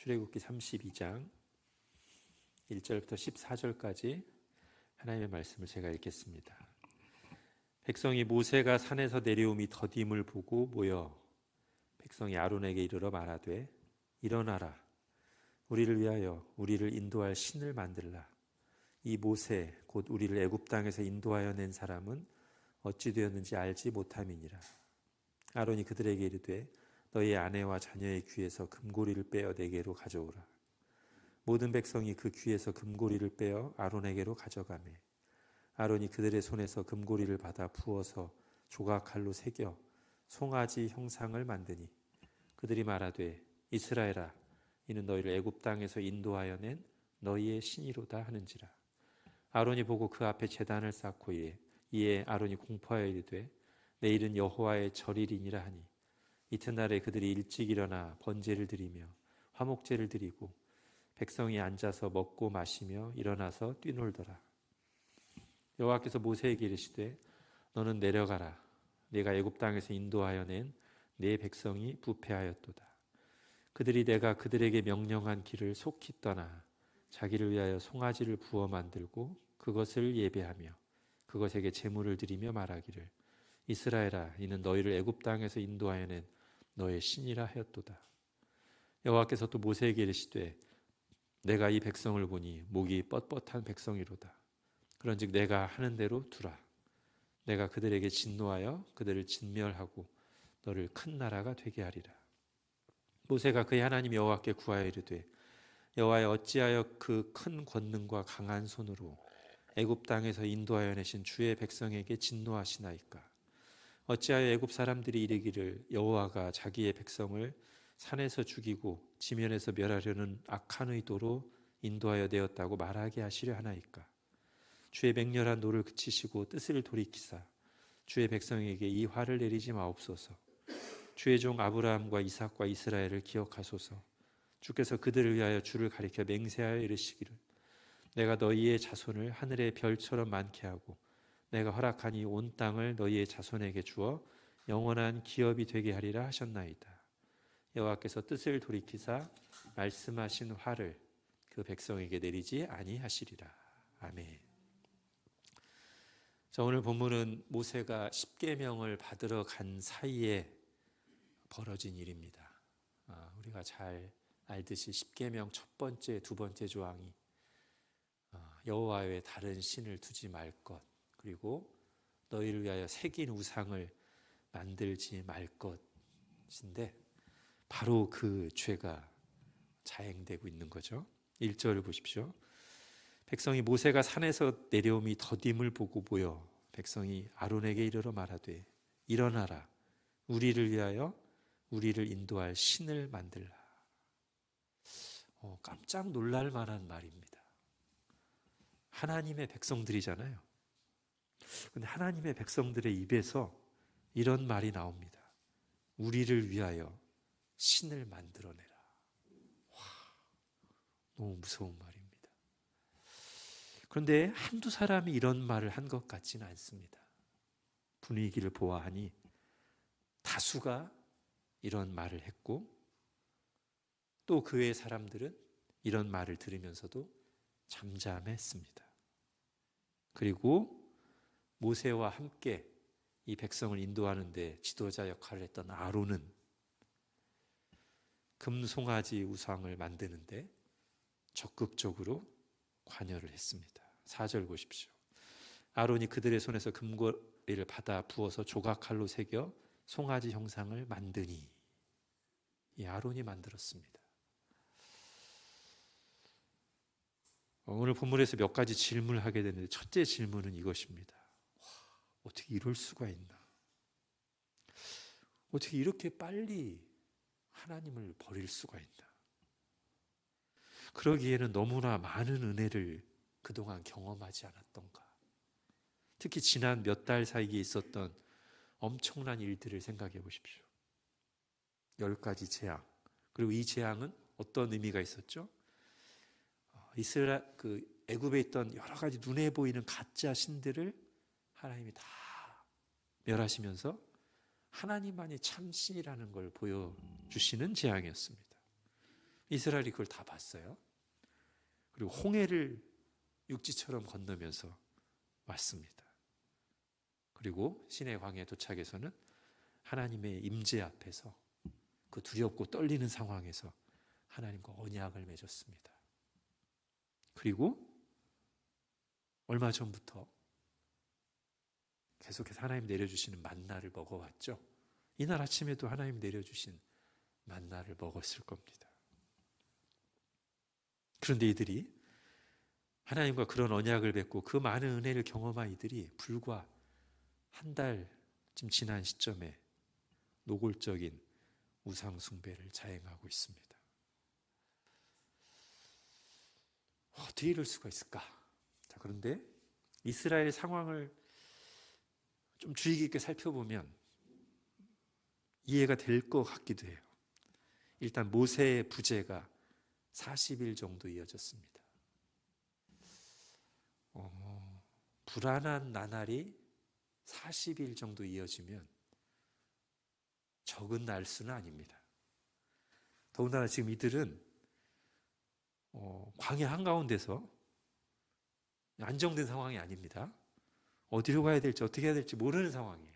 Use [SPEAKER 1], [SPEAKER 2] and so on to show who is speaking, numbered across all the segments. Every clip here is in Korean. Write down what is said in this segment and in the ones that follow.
[SPEAKER 1] 출애굽기 32장 1절부터 14절까지 하나님의 말씀을 제가 읽겠습니다. 백성이 모세가 산에서 내려옴이 더딤을 보고 모여 백성이 아론에게 이르러 말하되 일어나라, 우리를 위하여 우리를 인도할 신을 만들라. 이 모세 곧 우리를 애굽 땅에서 인도하여 낸 사람은 어찌 되었는지 알지 못함이니라. 아론이 그들에게 이르되 너희 아내와 자녀의 귀에서 금고리를 빼어 내게로 가져오라. 모든 백성이 그 귀에서 금고리를 빼어 아론에게로 가져가매 아론이 그들의 손에서 금고리를 받아 부어서 조각칼로 새겨 송아지 형상을 만드니 그들이 말하되 이스라엘아, 이는 너희를 애굽 땅에서 인도하여 낸 너희의 신이로다 하는지라. 아론이 보고 그 앞에 제단을 쌓고 이에 아론이 공포하여 이르되 내일은 여호와의 절일이니라 하니 이튿날에 그들이 일찍 일어나 번제를 드리며 화목제를 드리고 백성이 앉아서 먹고 마시며 일어나서 뛰놀더라. 여호와께서 모세에게 이르시되 너는 내려가라. 네가 애굽 땅에서 인도하여 낸 네 백성이 부패하였도다. 그들이 내가 그들에게 명령한 길을 속히 떠나 자기를 위하여 송아지를 부어 만들고 그것을 예배하며 그것에게 제물을 드리며 말하기를 이스라엘아, 이는 너희를 애굽 땅에서 인도하여 낸 너의 신이라 하였도다. 여호와께서 또 모세에게 이르시되 내가 이 백성을 보니 목이 뻣뻣한 백성이로다. 그런즉 내가 하는 대로 두라. 내가 그들에게 진노하여 그들을 진멸하고 너를 큰 나라가 되게 하리라. 모세가 그의 하나님 여호와께 구하여 이르되 여호와여, 어찌하여 그 큰 권능과 강한 손으로 애굽 땅에서 인도하여 내신 주의 백성에게 진노하시나이까? 어찌하여 애굽 사람들이 이르기를 여호와가 자기의 백성을 산에서 죽이고 지면에서 멸하려는 악한 의도로 인도하여 내었다고 말하게 하시려 하나이까? 주의 맹렬한 노를 그치시고 뜻을 돌이키사 주의 백성에게 이 화를 내리지 마옵소서. 주의 종 아브라함과 이삭과 이스라엘을 기억하소서. 주께서 그들을 위하여 주를 가리켜 맹세하여 이르시기를 내가 너희의 자손을 하늘의 별처럼 많게 하고 내가 허락하니 온 땅을 너희의 자손에게 주어 영원한 기업이 되게 하리라 하셨나이다. 여호와께서 뜻을 돌이키사 말씀하신 화를 그 백성에게 내리지 아니하시리라. 아멘. 자, 오늘 본문은 모세가 십계명을 받으러 간 사이에 벌어진 일입니다. 우리가 잘 알듯이 십계명 첫 번째, 두 번째 조항이 여호와 외에 다른 신을 두지 말 것, 그리고 너희를 위하여 새긴 우상을 만들지 말 것인데 바로 그 죄가 자행되고 있는 거죠. 1절을 보십시오. 백성이 모세가 산에서 내려옴이 더딤을 보고 모여 백성이 아론에게 이르러 말하되 일어나라, 우리를 위하여 우리를 인도할 신을 만들라. 깜짝 놀랄 만한 말입니다. 하나님의 백성들이잖아요. 근데 하나님의 백성들의 입에서 이런 말이 나옵니다. 우리를 위하여 신을 만들어내라. 와, 너무 무서운 말입니다. 그런데 한두 사람이 이런 말을 한 것 같지는 않습니다. 분위기를 보아하니 다수가 이런 말을 했고 또 그 외의 사람들은 이런 말을 들으면서도 잠잠했습니다. 그리고 모세와 함께 이 백성을 인도하는 데 지도자 역할을 했던 아론은 금송아지 우상을 만드는데 적극적으로 관여를 했습니다. 4절 보십시오. 아론이 그들의 손에서 금고리를 받아 부어서 조각칼로 새겨 송아지 형상을 만드니, 이 아론이 만들었습니다. 오늘 본문에서 몇 가지 질문을 하게 되는데 첫째 질문은 이것입니다. 어떻게 이럴 수가 있나? 어떻게 이렇게 빨리 하나님을 버릴 수가 있나? 그러기에는 너무나 많은 은혜를 그동안 경험하지 않았던가? 특히 지난 몇 달 사이에 있었던 엄청난 일들을 생각해 보십시오. 10가지 재앙. 그리고 이 재앙은 어떤 의미가 있었죠? 애굽에 있던 여러 가지 눈에 보이는 가짜 신들을 하나님이 다 멸하시면서 하나님만이 참신이라는 걸 보여주시는 재앙이었습니다. 이스라엘이 그걸 다 봤어요. 그리고 홍해를 육지처럼 건너면서 왔습니다. 그리고 시내 광야에 도착해서는 하나님의 임재 앞에서 그 두렵고 떨리는 상황에서 하나님과 언약을 맺었습니다. 그리고 얼마 전부터 계속해서 하나님 내려주시는 만나를 먹어왔죠. 이날 아침에도 하나님 내려주신 만나를 먹었을 겁니다. 그런데 이들이 하나님과 그런 언약을 맺고 그 많은 은혜를 경험한 이들이 불과 한 달쯤 지난 시점에 노골적인 우상 숭배를 자행하고 있습니다. 어떻게 이럴 수가 있을까? 자, 그런데 이스라엘 상황을 좀 주의 깊게 살펴보면 이해가 될 것 같기도 해요. 일단 모세의 부재가 40일 정도 이어졌습니다. 불안한 나날이 40일 정도 이어지면 적은 날수는 아닙니다. 더군다나 지금 이들은 광야 한가운데서 안정된 상황이 아닙니다. 어디로 가야 될지 어떻게 해야 될지 모르는 상황이에요.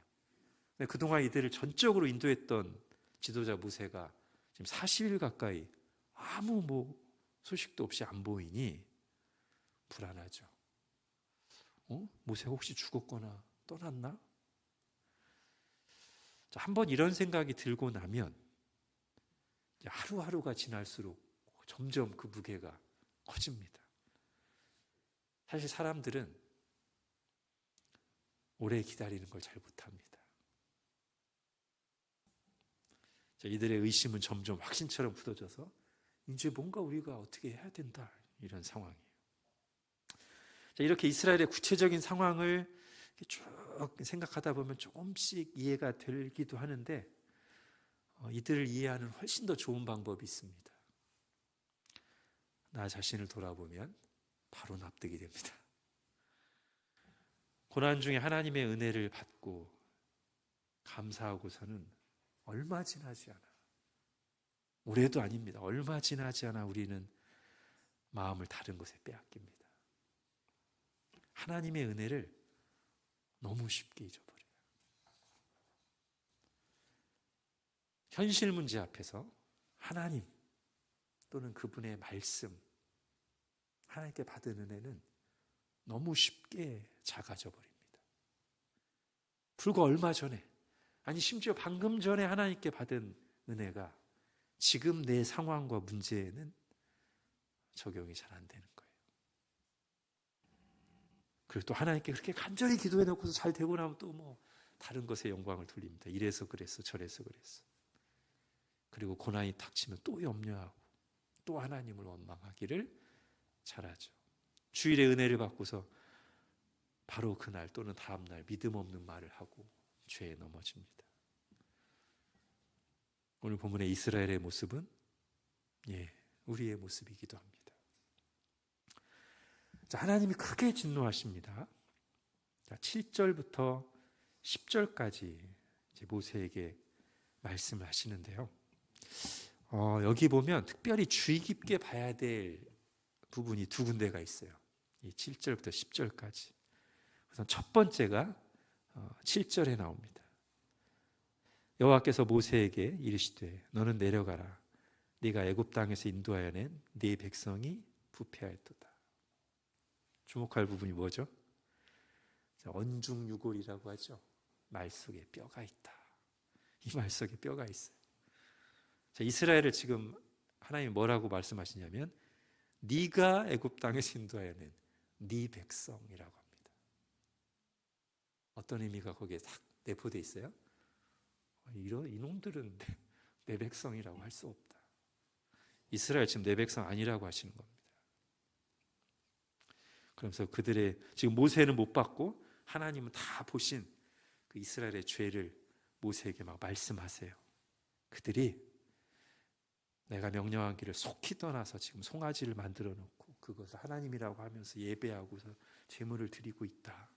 [SPEAKER 1] 그동안 이들을 전적으로 인도했던 지도자 모세가 지금 40일 가까이 아무 소식도 없이 안 보이니 불안하죠. 모세가 혹시 죽었거나 떠났나? 한번 이런 생각이 들고 나면 하루하루가 지날수록 점점 그 무게가 커집니다. 사실 사람들은 오래 기다리는 걸 잘 못합니다. 이들의 의심은 점점 확신처럼 굳어져서 이제 뭔가 우리가 어떻게 해야 된다, 이런 상황이에요. 이렇게 이스라엘의 구체적인 상황을 쭉 생각하다 보면 조금씩 이해가 되기도 하는데 이들을 이해하는 훨씬 더 좋은 방법이 있습니다. 나 자신을 돌아보면 바로 납득이 됩니다. 고난 중에 하나님의 은혜를 받고 감사하고서는 얼마 지나지 않아, 올해도 아닙니다. 얼마 지나지 않아 우리는 마음을 다른 곳에 빼앗깁니다. 하나님의 은혜를 너무 쉽게 잊어버려요. 현실 문제 앞에서 하나님 또는 그분의 말씀, 하나님께 받은 은혜는 너무 쉽게 작아져 버립니다. 불과 얼마 전에, 아니 심지어 방금 전에 하나님께 받은 은혜가 지금 내 상황과 문제에는 적용이 잘 안 되는 거예요. 그리고 또 하나님께 그렇게 간절히 기도해 놓고서 잘 되고 나면 또 다른 것에 영광을 돌립니다. 이래서 그랬어, 저래서 그랬어. 그리고 고난이 닥치면 또 염려하고 또 하나님을 원망하기를 잘하죠. 주일의 은혜를 받고서 바로 그날 또는 다음 날 믿음 없는 말을 하고 죄에 넘어집니다. 오늘 본문의 이스라엘의 모습은 우리의 모습이기도 합니다. 하나님이 크게 진노하십니다. 7절부터 10절까지 모세에게 말씀을 하시는데요. 여기 보면 특별히 주의 깊게 봐야 될 부분이 두 군데가 있어요. 이 7절부터 10절까지. 우선 첫 번째가 7절에 나옵니다. 여호와께서 모세에게 이르시되 너는 내려가라. 네가 애굽 땅에서 인도하여 낸 네 백성이 부패하였도다. 주목할 부분이 뭐죠? 언중유골이라고 하죠. 말 속에 뼈가 있다. 이 말 속에 뼈가 있어요. 이스라엘을 지금 하나님이 뭐라고 말씀하시냐면 네가 애굽 땅에서 인도하여 낸 네 백성이라고 합니다. 어떤 의미가 거기에 딱 내포되어 있어요? 이놈들은 내 백성이라고 할 수 없다. 이스라엘 지금 내 백성 아니라고 하시는 겁니다. 그러면서 그들의 지금 모세는 못 봤고 하나님은 다 보신 그 이스라엘의 죄를 모세에게 막 말씀하세요. 그들이 내가 명령한 길을 속히 떠나서 지금 송아지를 만들어 놓고 그것을 하나님이라고 하면서 예배하고서 제물을 드리고 있다.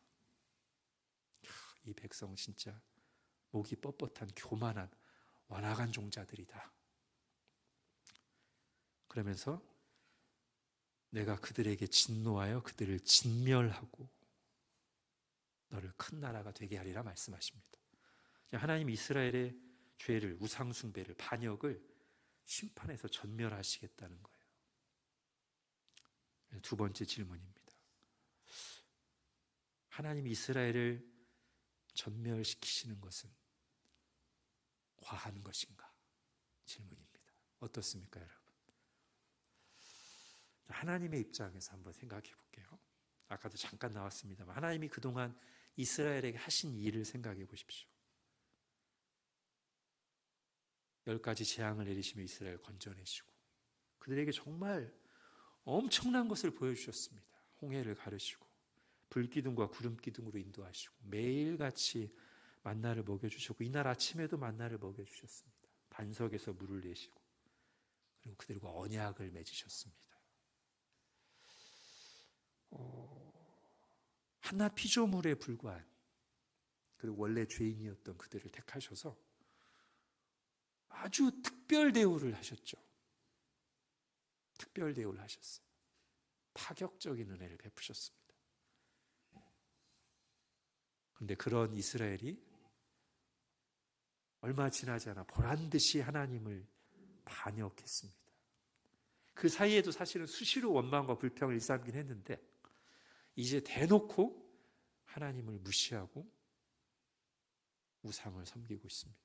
[SPEAKER 1] 이 백성 진짜 목이 뻣뻣한 교만한 완악한 종자들이다. 그러면서 내가 그들에게 진노하여 그들을 진멸하고 너를 큰 나라가 되게 하리라 말씀하십니다. 하나님 이스라엘의 죄를, 우상 숭배를, 반역을 심판해서 전멸하시겠다는 거예요. 두 번째 질문입니다. 하나님 이스라엘을 전멸시키시는 것은 과한 것인가? 질문입니다. 어떻습니까, 여러분? 하나님의 입장에서 한번 생각해 볼게요. 아까도 잠깐 나왔습니다만 하나님이 그동안 이스라엘에게 하신 일을 생각해 보십시오. 10가지 재앙을 내리시며 이스라엘 건져내시고 그들에게 정말 엄청난 것을 보여주셨습니다. 홍해를 가르시고 불기둥과 구름기둥으로 인도하시고 매일같이 만나를 먹여주셨고 이날 아침에도 만나를 먹여주셨습니다. 반석에서 물을 내시고 그리고 그들과 언약을 맺으셨습니다. 하나 피조물에 불과한, 그리고 원래 죄인이었던 그들을 택하셔서 아주 특별 대우를 하셨죠. 특별 대우를 하셨어요. 파격적인 은혜를 베푸셨습니다. 그런데 그런 이스라엘이 얼마 지나지 않아 보란듯이 하나님을 반역했습니다. 그 사이에도 사실은 수시로 원망과 불평을 일삼긴 했는데 이제 대놓고 하나님을 무시하고 우상을 섬기고 있습니다.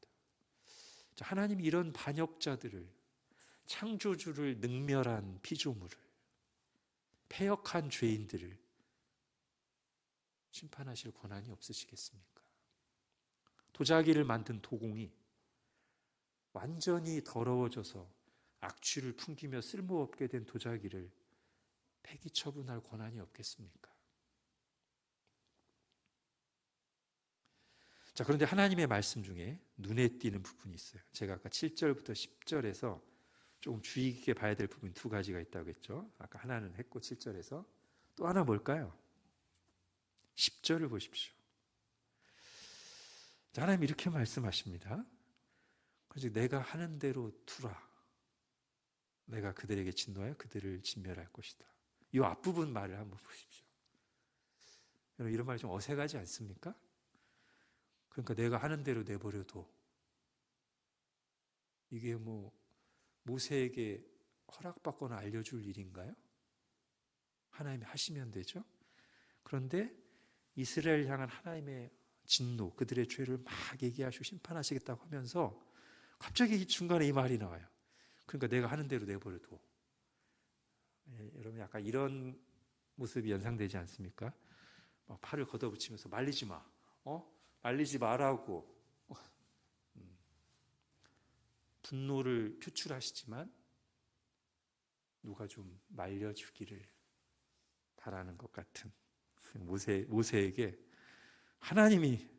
[SPEAKER 1] 하나님이 이런 반역자들을, 창조주를 능멸한 피조물을, 패역한 죄인들을 심판하실 권한이 없으시겠습니까? 도자기를 만든 도공이 완전히 더러워져서 악취를 풍기며 쓸모없게 된 도자기를 폐기 처분할 권한이 없겠습니까? 자, 그런데 하나님의 말씀 중에 눈에 띄는 부분이 있어요. 제가 아까 7절부터 10절에서 조금 주의 깊게 봐야 될 부분이 두 가지가 있다고 했죠. 아까 하나는 했고 7절에서 또 하나 뭘까요? 10절을 보십시오. 자, 하나님 이렇게 말씀하십니다. 그래서 내가 하는 대로 두라. 내가 그들에게 진노하여 그들을 진멸할 것이다. 이 앞부분 말을 한번 보십시오. 여러분, 이런 말이 좀 어색하지 않습니까? 그러니까 내가 하는 대로 내버려둬. 이게 모세에게 허락받거나 알려줄 일인가요? 하나님이 하시면 되죠. 그런데 이스라엘 향한 하나님의 진노, 그들의 죄를 막 얘기하시고 심판하시겠다고 하면서 갑자기 중간에 이 말이 나와요. 그러니까 내가 하는 대로 내버려둬. 여러분 약간 이런 모습이 연상되지 않습니까? 팔을 걷어붙이면서 말리지 마. 말리지 말라고. 분노를 표출하시지만 누가 좀 말려주기를 바라는 것 같은 모세에게 하나님이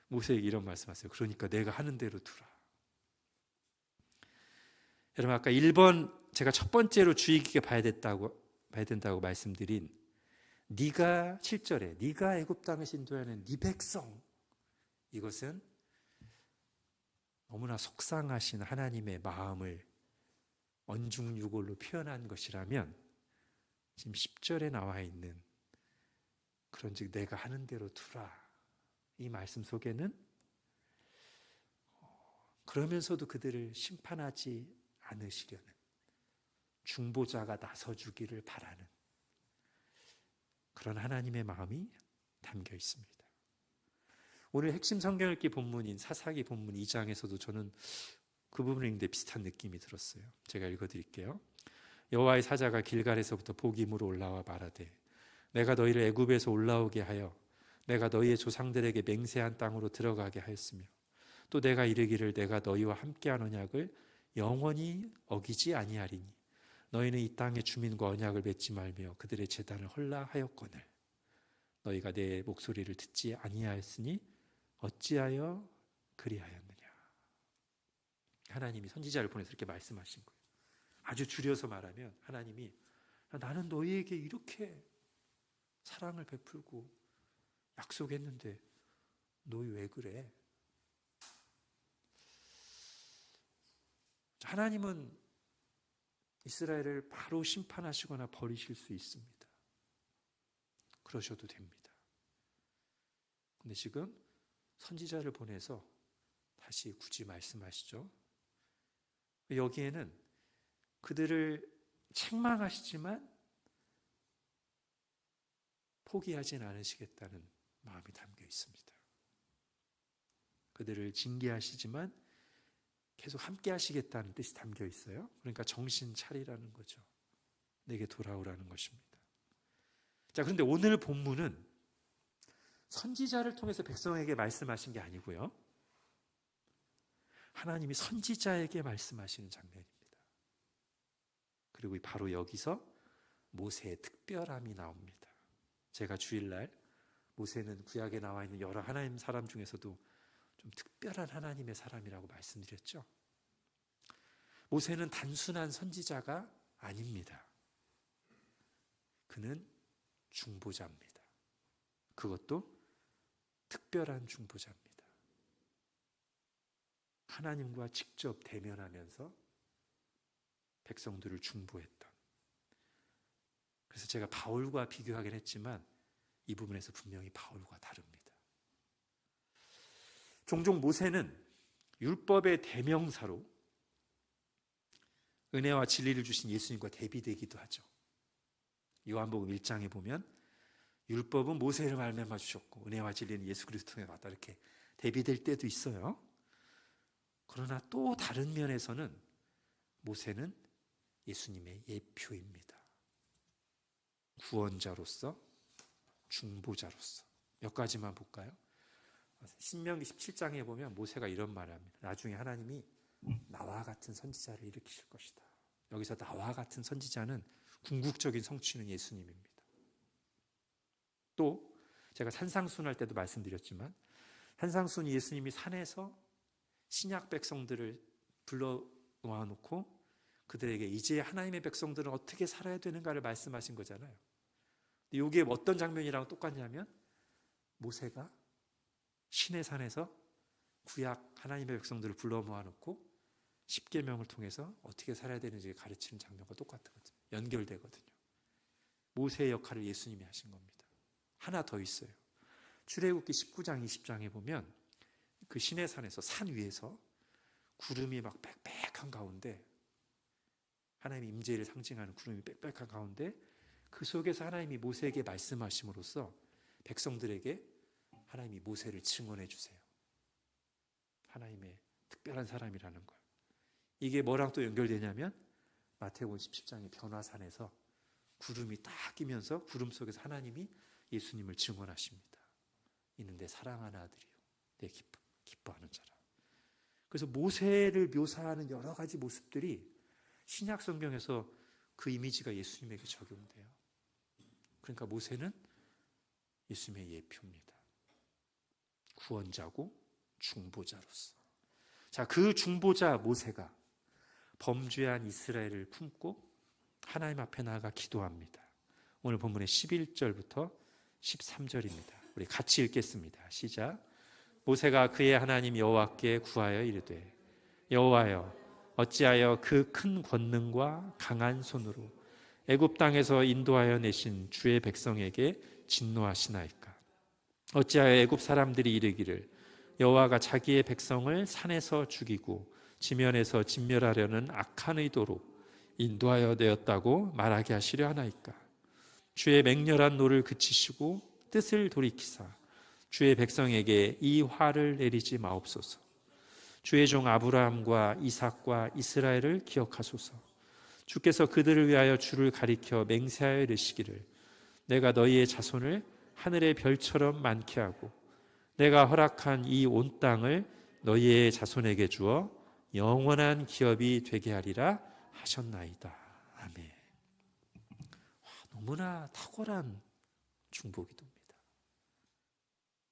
[SPEAKER 1] 모세에게 이런 말씀하세요. 그러니까 내가 하는 대로 두라. 여러분 아까 1번 제가 첫 번째로 주의 깊게 봐야 된다고 말씀드린 네가 7절에 네가 애굽 땅에서 인도하는 네 백성, 이것은 너무나 속상하신 하나님의 마음을 언중유골로 표현한 것이라면 지금 10절에 나와 있는 그런즉 내가 하는 대로 두라, 이 말씀 속에는 그러면서도 그들을 심판하지 않으시려는 중보자가 나서주기를 바라는 그런 하나님의 마음이 담겨 있습니다. 오늘 핵심 성경 읽기 본문인 사사기 본문 2장에서도 저는 그 부분을 읽는데 비슷한 느낌이 들었어요. 제가 읽어드릴게요. 여호와의 사자가 길갈에서부터 복임으로 올라와 말하되 내가 너희를 애굽에서 올라오게 하여 내가 너희의 조상들에게 맹세한 땅으로 들어가게 하였으며 또 내가 이르기를 내가 너희와 함께한 언약을 영원히 어기지 아니하리니 너희는 이 땅의 주민과 언약을 맺지 말며 그들의 제단을 헐라 하였거늘 너희가 내 목소리를 듣지 아니하였으니 어찌하여 그리하였느냐. 하나님이 선지자를 보내서 이렇게 말씀하신 거예요. 아주 줄여서 말하면 하나님이 나는 너희에게 이렇게 사랑을 베풀고 약속했는데 너희 왜 그래? 하나님은 이스라엘을 바로 심판하시거나 버리실 수 있습니다. 그러셔도 됩니다. 근데 지금 선지자를 보내서 다시 굳이 말씀하시죠. 여기에는 그들을 책망하시지만 포기하진 않으시겠다는 마음이 담겨 있습니다. 그들을 징계하시지만 계속 함께 하시겠다는 뜻이 담겨 있어요. 그러니까 정신 차리라는 거죠. 내게 돌아오라는 것입니다. 자, 그런데 오늘 본문은 선지자를 통해서 백성에게 말씀하신 게 아니고요. 하나님이 선지자에게 말씀하시는 장면입니다. 그리고 바로 여기서 모세의 특별함이 나옵니다. 제가 주일날 모세는 구약에 나와 있는 여러 하나님 사람 중에서도 좀 특별한 하나님의 사람이라고 말씀드렸죠. 모세는 단순한 선지자가 아닙니다. 그는 중보자입니다. 그것도 특별한 중보자입니다. 하나님과 직접 대면하면서 백성들을 중보했던. 그래서 제가 바울과 비교하긴 했지만 이 부분에서 분명히 바울과 다릅니다. 종종 모세는 율법의 대명사로 은혜와 진리를 주신 예수님과 대비되기도 하죠. 요한복음 1장에 보면 율법은 모세를 말미암아 주셨고 은혜와 진리는 예수 그리스도 통해 왔다 이렇게 대비될 때도 있어요. 그러나 또 다른 면에서는 모세는 예수님의 예표입니다. 구원자로서, 중보자로서. 몇 가지만 볼까요? 신명기 17장에 보면 모세가 이런 말을 합니다. 나중에 하나님이 나와 같은 선지자를 일으키실 것이다. 여기서 나와 같은 선지자는 궁극적인 성취는 예수님입니다. 또 제가 산상순 할 때도 말씀드렸지만 산상순이 예수님이 산에서 신약 백성들을 불러 모아놓고 그들에게 이제 하나님의 백성들은 어떻게 살아야 되는가를 말씀하신 거잖아요. 근데 이게 어떤 장면이랑 똑같냐면 모세가 신의 산에서 구약 하나님의 백성들을 불러 모아놓고 십계명을 통해서 어떻게 살아야 되는지 가르치는 장면과 똑같거든요. 연결되거든요. 모세의 역할을 예수님이 하신 겁니다. 하나 더 있어요. 출애굽기 19장 20장에 보면 그 신의 산에서 산 위에서 구름이 막 빽빽한 가운데 하나님의 임재를 상징하는 구름이 빽빽한 가운데 그 속에서 하나님이 모세에게 말씀하심으로써 백성들에게 하나님이 모세를 증언해 주세요. 하나님의 특별한 사람이라는 걸. 이게 뭐랑 또 연결되냐면 마태복음 17장의 변화산에서 구름이 딱 끼면서 구름 속에서 하나님이 예수님을 증언하십니다. 이는 내 사랑하는 아들이요 내 기뻐하는 자라. 그래서 모세를 묘사하는 여러 가지 모습들이 신약 성경에서 그 이미지가 예수님에게 적용돼요. 그러니까 모세는 예수님의 예표입니다. 구원자고 중보자로서. 자, 그 중보자 모세가 범죄한 이스라엘을 품고 하나님 앞에 나아가 기도합니다. 오늘 본문의 11절부터 13절입니다. 우리 같이 읽겠습니다. 시작. 모세가 그의 하나님 여호와께 구하여 이르되 여호와여 어찌하여 그 큰 권능과 강한 손으로 애굽 땅에서 인도하여 내신 주의 백성에게 진노하시나이까. 어찌하여 애굽 사람들이 이르기를 여호와가 자기의 백성을 산에서 죽이고 지면에서 진멸하려는 악한 의도로 인도하여 내었다고 말하게 하시려 하나이까. 주의 맹렬한 노를 그치시고 뜻을 돌이키사 주의 백성에게 이 화를 내리지 마옵소서. 주의 종 아브라함과 이삭과 이스라엘을 기억하소서. 주께서 그들을 위하여 주를 가리켜 맹세하여 이르시기를 내가 너희의 자손을 하늘의 별처럼 많게 하고 내가 허락한 이 온 땅을 너희의 자손에게 주어 영원한 기업이 되게 하리라 하셨나이다. 아멘. 너무나 탁월한 중보기도입니다.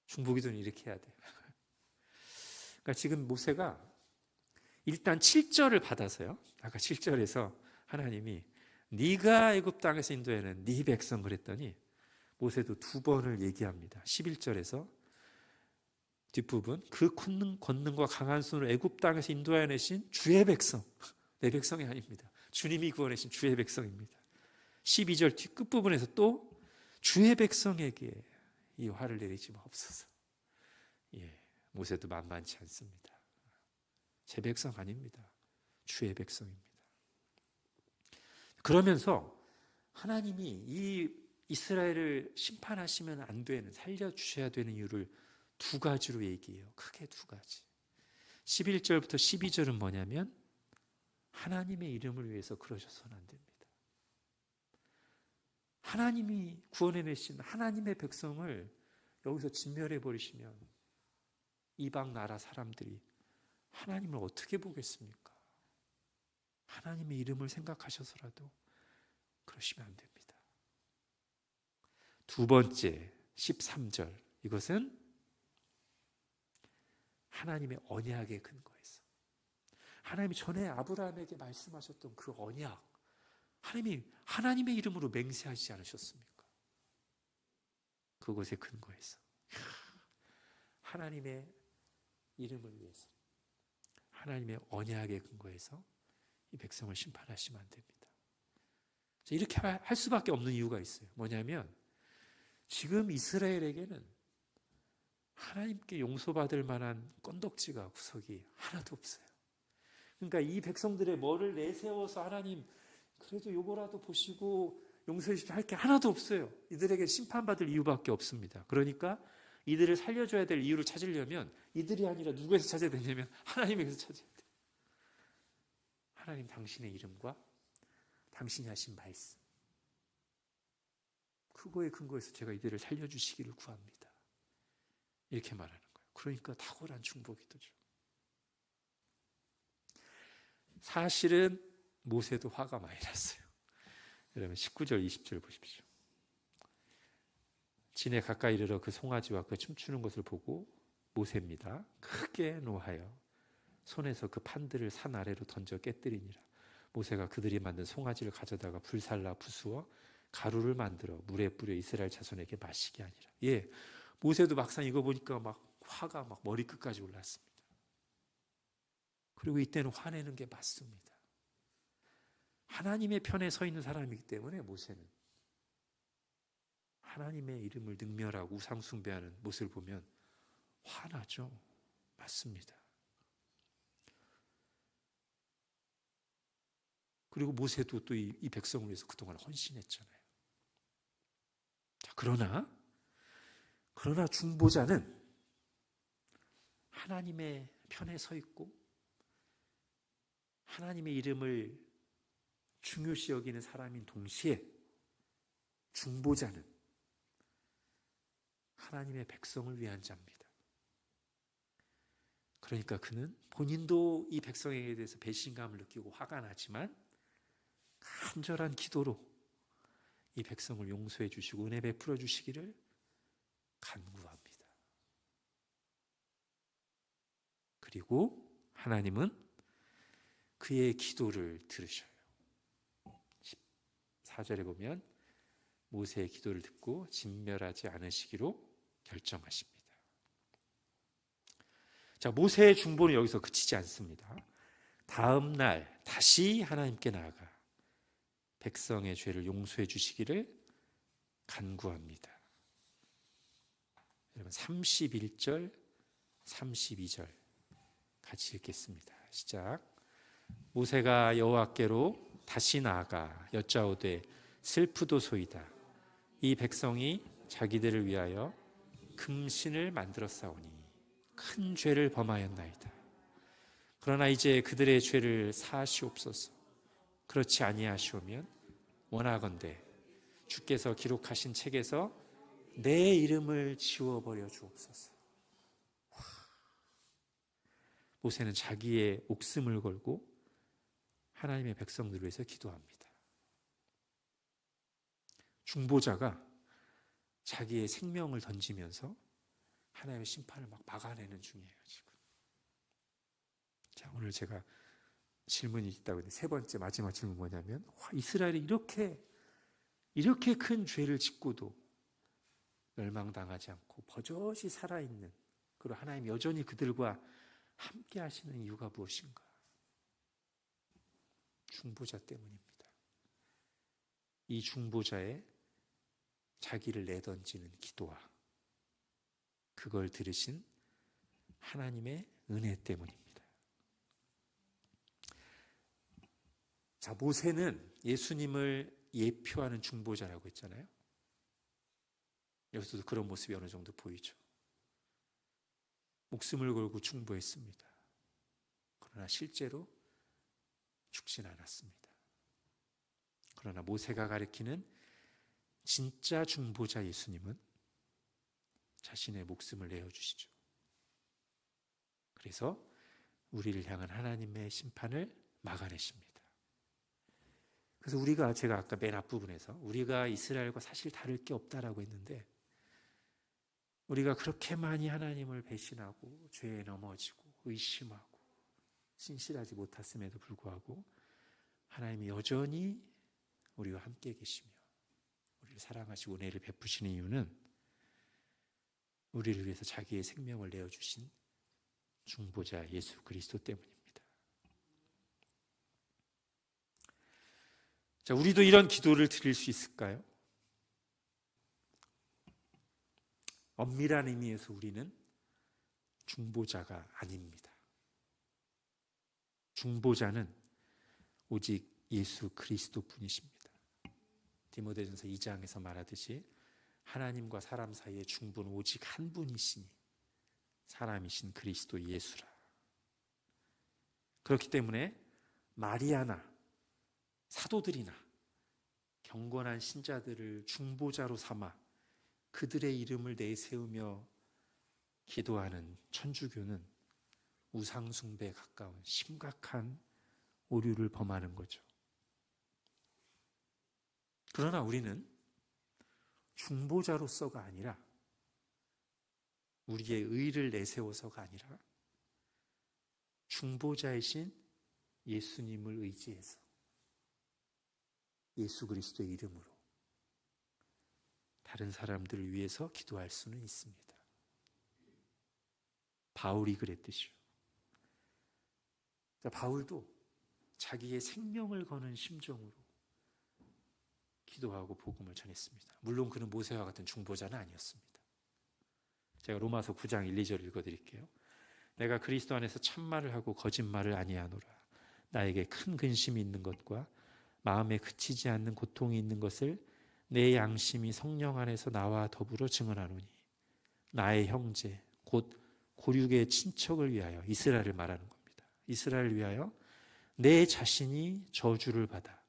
[SPEAKER 1] 중보기도는 이렇게 해야 돼요. 그러니까 지금 모세가 일단 7절을 받아서요. 아까 7절에서 하나님이 네가 애굽 땅에서 인도해낸 네 백성 그랬더니 모세도 두 번을 얘기합니다. 11절에서 뒷부분 그 권능과 강한 손으로 애굽 땅에서 인도해 내신 주의 백성, 내 백성이 아닙니다. 주님이 구원하신 주의 백성입니다. 12절 뒤 끝부분에서 또 주의 백성에게 이 화를 내리지 마옵소서. 예, 모세도 만만치 않습니다. 제 백성 아닙니다. 주의 백성입니다. 그러면서 하나님이 이 이스라엘을 심판하시면 안 되는, 살려주셔야 되는 이유를 두 가지로 얘기해요. 크게 두 가지. 11절부터 12절은 뭐냐면 하나님의 이름을 위해서 그러셔서는 안 됩니다. 하나님이 구원해내신 하나님의 백성을 여기서 진멸해 버리시면 이방 나라 사람들이 하나님을 어떻게 보겠습니까? 하나님의 이름을 생각하셔서라도 그러시면 안 됩니다. 두 번째 13절, 이것은 하나님의 언약의 근거에서, 하나님이 전에 아브라함에게 말씀하셨던 그 언약, 하나님이 하나님의 이름으로 맹세하지 않으셨습니까? 그것의 근거에서 하나님의 이름을 위해서, 하나님의 언약의 근거에서 이 백성을 심판하시면 안 됩니다. 이렇게 할 수밖에 없는 이유가 있어요. 뭐냐면 지금 이스라엘에게는 하나님께 용서받을 만한 건덕지가, 구석이 하나도 없어요. 그러니까 이 백성들의 뭐를 내세워서 하나님 그래도 요거라도 보시고 용서해 주십시오 할 게 하나도 없어요. 이들에게 심판받을 이유밖에 없습니다. 그러니까 이들을 살려줘야 될 이유를 찾으려면 이들이 아니라 누구에서 찾아야 되냐면 하나님에게서 찾아야 돼요. 하나님 당신의 이름과 당신이 하신 말씀, 그거에 근거해서 제가 이들을 살려주시기를 구합니다. 이렇게 말하는 거예요. 그러니까 탁월한 중보기도죠. 사실은 모세도 화가 많이 났어요. 여러분 19절 20절 보십시오. 진에 가까이 이르러 그 송아지와 그 춤추는 것을 보고 모세입니다. 크게 노하여 손에서 그 판들을 산 아래로 던져 깨뜨리니라. 모세가 그들이 만든 송아지를 가져다가 불살라 부수어 가루를 만들어 물에 뿌려 이스라엘 자손에게 마시게 하니라. 예, 모세도 막상 이거 보니까 막 화가 막 머리끝까지 올랐습니다. 그리고 이때는 화내는 게 맞습니다. 하나님의 편에 서 있는 사람이기 때문에 모세는 하나님의 이름을 능멸하고 우상 숭배하는 모습을 보면 화나죠. 맞습니다. 그리고 모세도 또 이 백성을 위해서 그동안 헌신했잖아요. 자, 그러나 중보자는 하나님의 편에 서 있고 하나님의 이름을 중요시 여기는 사람인 동시에 중보자는 하나님의 백성을 위한 자입니다. 그러니까 그는 본인도 이 백성에게 대해서 배신감을 느끼고 화가 나지만 간절한 기도로 이 백성을 용서해 주시고 은혜 베풀어 주시기를 간구합니다. 그리고 하나님은 그의 기도를 들으셔요. 14절에 보면 모세의 기도를 듣고 진멸하지 않으시기로 결정하십니다. 자, 모세의 중보는 여기서 그치지 않습니다. 다음 날 다시 하나님께 나아가 백성의 죄를 용서해 주시기를 간구합니다. 여러분 31절, 32절 같이 읽겠습니다. 시작. 모세가 여호와께로 다시 나아가 여짜오되 슬프도소이다. 이 백성이 자기들을 위하여 금신을 만들었사오니 큰 죄를 범하였나이다. 그러나 이제 그들의 죄를 사하시옵소서. 그렇지 아니하시오면 원하건대 주께서 기록하신 책에서 내 이름을 지워버려 주옵소서. 모세는 자기의 목숨을 걸고 하나님의 백성들을 위해서 기도합니다. 중보자가 자기의 생명을 던지면서 하나님의 심판을 막 막아내는 중이에요, 지금. 자, 오늘 제가 질문이 있다고 했는데 세 번째 마지막 질문 뭐냐면, 이스라엘이 이렇게 큰 죄를 짓고도 멸망당하지 않고 버젓이 살아있는, 그리고 하나님 여전히 그들과 함께 하시는 이유가 무엇인가? 중보자 때문입니다. 이 중보자의 자기를 내던지는 기도와 그걸 들으신 하나님의 은혜 때문입니다. 자, 모세는 예수님을 예표하는 중보자라고 했잖아요. 여기서도 그런 모습이 어느 정도 보이죠. 목숨을 걸고 중보했습니다. 그러나 실제로 죽진 않았습니다. 그러나 모세가 가리키는 진짜 중보자 예수님은 자신의 목숨을 내어주시죠. 그래서 우리를 향한 하나님의 심판을 막아내십니다. 그래서 제가 아까 맨 앞부분에서 우리가 이스라엘과 사실 다를 게 없다라고 했는데, 우리가 그렇게 많이 하나님을 배신하고 죄에 넘어지고 의심하고 신실하지 못했음에도 불구하고 하나님이 여전히 우리와 함께 계시며 우리를 사랑하시고 은혜를 베푸시는 이유는 우리를 위해서 자기의 생명을 내어주신 중보자 예수 그리스도 때문입니다. 자, 우리도 이런 기도를 드릴 수 있을까요? 엄밀한 의미에서 우리는 중보자가 아닙니다. 중보자는 오직 예수 그리스도 뿐이십니다. 디모데전서 2장에서 말하듯이 하나님과 사람 사이의 중보는 오직 한 분이시니 사람이신 그리스도 예수라. 그렇기 때문에 마리아나 사도들이나 경건한 신자들을 중보자로 삼아 그들의 이름을 내세우며 기도하는 천주교는 우상숭배에 가까운 심각한 오류를 범하는 거죠. 그러나 우리는 중보자로서가 아니라, 우리의 의를 내세워서가 아니라 중보자이신 예수님을 의지해서 예수 그리스도의 이름으로 다른 사람들을 위해서 기도할 수는 있습니다. 바울이 그랬듯이요. 바울도 자기의 생명을 거는 심정으로 기도하고 복음을 전했습니다. 물론 그는 모세와 같은 중보자는 아니었습니다. 제가 로마서 9장 1, 2절 읽어드릴게요. 내가 그리스도 안에서 참말을 하고 거짓말을 아니하노라. 나에게 큰 근심이 있는 것과 마음에 그치지 않는 고통이 있는 것을 내 양심이 성령 안에서 나와 더불어 증언하노니, 나의 형제 곧 고륙의 친척을 위하여, 이스라엘을 말하는 겁니다. 이스라엘을 위하여 내 자신이 저주를 받아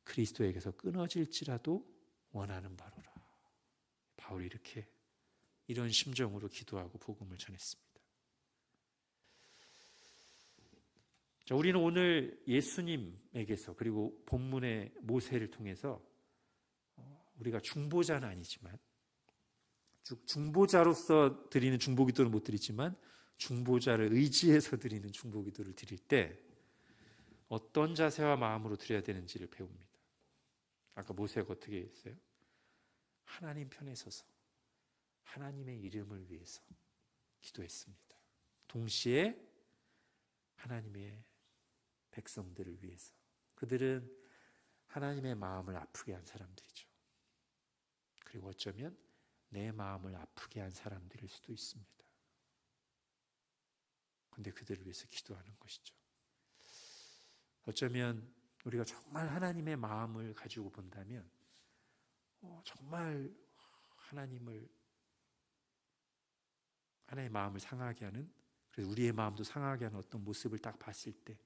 [SPEAKER 1] 그리스도에게서 끊어질지라도 원하는 바로라. 바울이 이런 심정으로 기도하고 복음을 전했습니다. 자, 우리는 오늘 예수님에게서, 그리고 본문의 모세를 통해서 우리가 중보자는 아니지만, 중보자로서 드리는 중보기도는 못 드리지만 중보자를 의지해서 드리는 중보기도를 드릴 때 어떤 자세와 마음으로 드려야 되는지를 배웁니다. 아까 모세가 어떻게 했어요? 하나님 편에 서서 하나님의 이름을 위해서 기도했습니다. 동시에 하나님의 백성들을 위해서. 그들은 하나님의 마음을 아프게 한 사람들이죠. 그리고 어쩌면 내 마음을 아프게 한 사람들일 수도 있습니다. 그런데 그들을 위해서 기도하는 것이죠. 어쩌면 우리가 정말 하나님의 마음을 가지고 본다면 정말 하나님의 마음을 상하게 하는, 그래서 우리의 마음도 상하게 하는 어떤 모습을 딱 봤을 때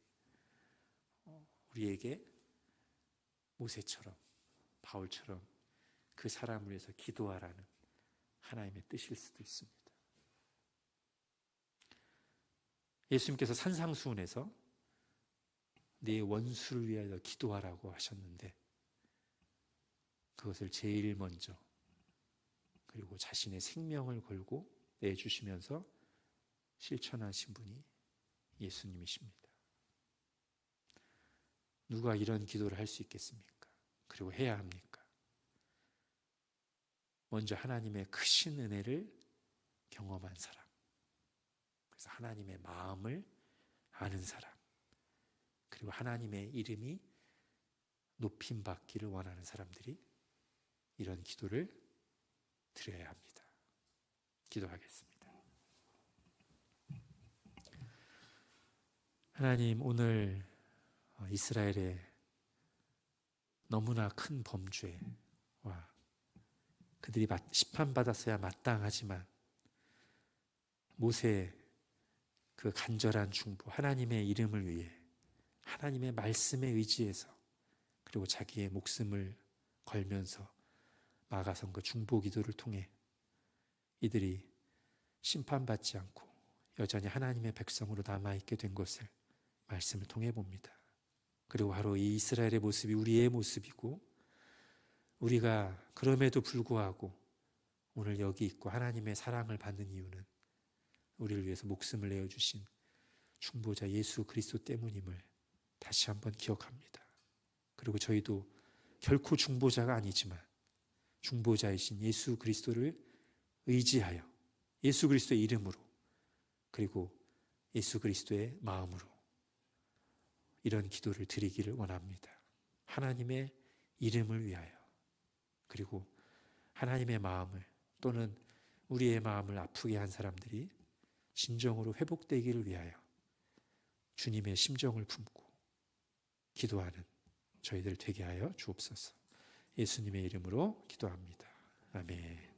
[SPEAKER 1] 우리에게 모세처럼, 바울처럼 그 사람을 위해서 기도하라는 하나님의 뜻일 수도 있습니다. 예수님께서 산상수훈에서 네 원수를 위하여 기도하라고 하셨는데, 그것을 제일 먼저, 그리고 자신의 생명을 걸고 내주시면서 실천하신 분이 예수님이십니다. 누가 이런 기도를 할 수 있겠습니까? 그리고 해야 합니까? 먼저 하나님의 크신 은혜를 경험한 사람, 그래서 하나님의 마음을 아는 사람, 그리고 하나님의 이름이 높임 받기를 원하는 사람들이 이런 기도를 드려야 합니다. 기도하겠습니다. 하나님, 오늘 이스라엘의 너무나 큰 범죄와 그들이 심판받았어야 마땅하지만 모세의 그 간절한 중보, 하나님의 이름을 위해 하나님의 말씀에 의지해서 그리고 자기의 목숨을 걸면서 막아선 그 중보 기도를 통해 이들이 심판받지 않고 여전히 하나님의 백성으로 남아있게 된 것을 말씀을 통해 봅니다. 그리고 바로 이 이스라엘의 모습이 우리의 모습이고, 우리가 그럼에도 불구하고 오늘 여기 있고 하나님의 사랑을 받는 이유는 우리를 위해서 목숨을 내어주신 중보자 예수 그리스도 때문임을 다시 한번 기억합니다. 그리고 저희도 결코 중보자가 아니지만 중보자이신 예수 그리스도를 의지하여 예수 그리스도의 이름으로 그리고 예수 그리스도의 마음으로 이런 기도를 드리기를 원합니다. 하나님의 이름을 위하여, 그리고 하나님의 마음을 또는 우리의 마음을 아프게 한 사람들이 진정으로 회복되기를 위하여 주님의 심정을 품고 기도하는 저희들 되게 하여 주옵소서. 예수님의 이름으로 기도합니다. 아멘.